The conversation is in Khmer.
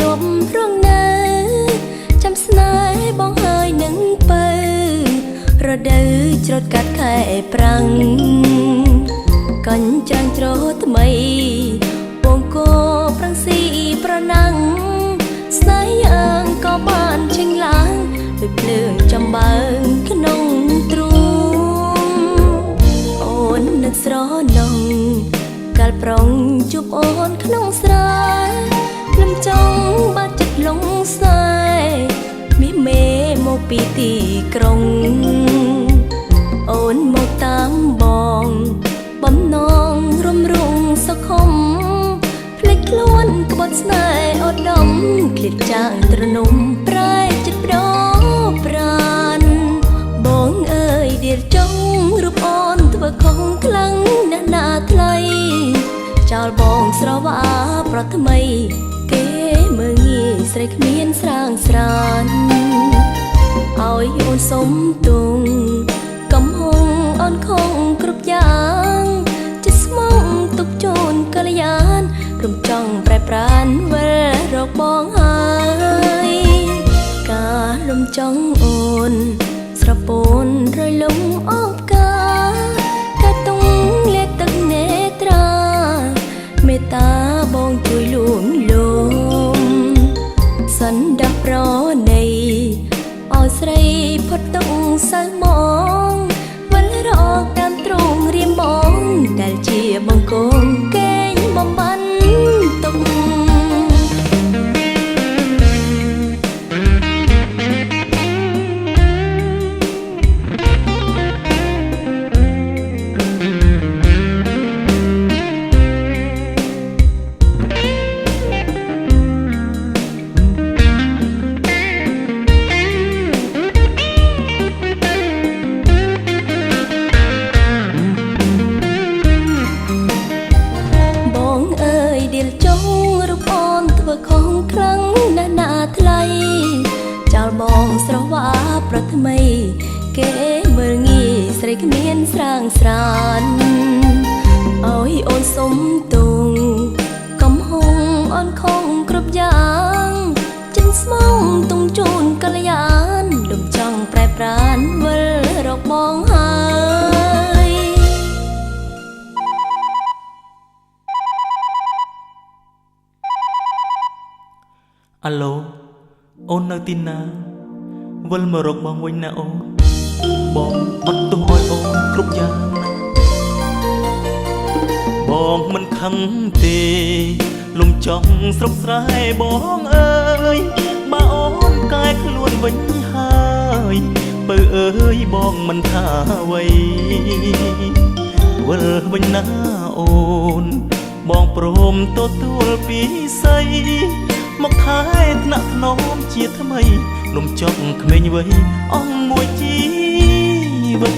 ជាប់រងនៅចាំស្នេហ៍បងហើយនឹងបើរដូវច្រូតកាត់ខែប្រាំងកញ្ចាំងច្រូតថ្មីពងគោប្រាំងស៊ីប្រណាំងស្នេហ៍យ៉ាងក៏បានចេញឡើងដូចភ្លើងចំបើងក្នុងទ្រូងអូននឹកស្រណងកាលប្រុងជួបអូនក្នុងស្រែលំចង់បាត់ចិត្តលងស្នេហ៍មីមេមកពីទីក្រុងអូនមកតាមបងបំណងរំរងសខំភ្លេចខ្លួនក្បត់ស្នេហ៍អូដមឃ្លាតចាងត្រនំប្រែចិត្តប្រប្រានបងអើយដៀលចង់រូបអូនធ្វើខុសខ្លាំងណាស់ណាថ្លៃចោលបងស្រវាប្រថ្មីគេមើងងាយស្រីគ្មានស្រាងស្រានឲ្យអូនសុំទុងកំហុងអូនខំគ្រប់យ៉ាងជាស្មងទុកជូនកល្យានរំចង់ប្រែប្រានវិលរកបងហើយការលំចង់អូនស្រពោនរយលំអបកាតុងលាទឹកនេត្រាមេត្តាបងជួយលួងលោមសន្តាប់ប្រណីឲ្យស្រីផុតទុកសៅមងវិលរកតាមទ្រូងរៀមបងដែលជាបង្គំកេងបំបានទុកของครั้งนานาថ្លៃចោលបងស្រវាប្រថ្មីគេមើលងាយស្រីគ្មានស្រាងស្រានឲ្យអូនសុំទុងកំហុងអូនខំគ្រប់យ៉ាងចិនស្មងទុំជូនកល្យានលំចង់ប្រែប្រានវិលរកបងហើយអាឡូអូននៅទីណាវិលមករកបងវិញណាអូនបងអត់ទោសឲ្យអូនគ្រប់យ៉ាងណាបងមិនខឹងទេលំចង់ស្រុកស្រែបងអើយបើអូនកែខ្លួនវិញហើយបើអើយបងមិនថាអ្វីវិលវិញណាអូនបងព្រមទទួលពីស្អីមកថែថ្នាក់ថ្នមជាថ្មីលំចង់ក្មេងវ័យអស់មួយជីវិត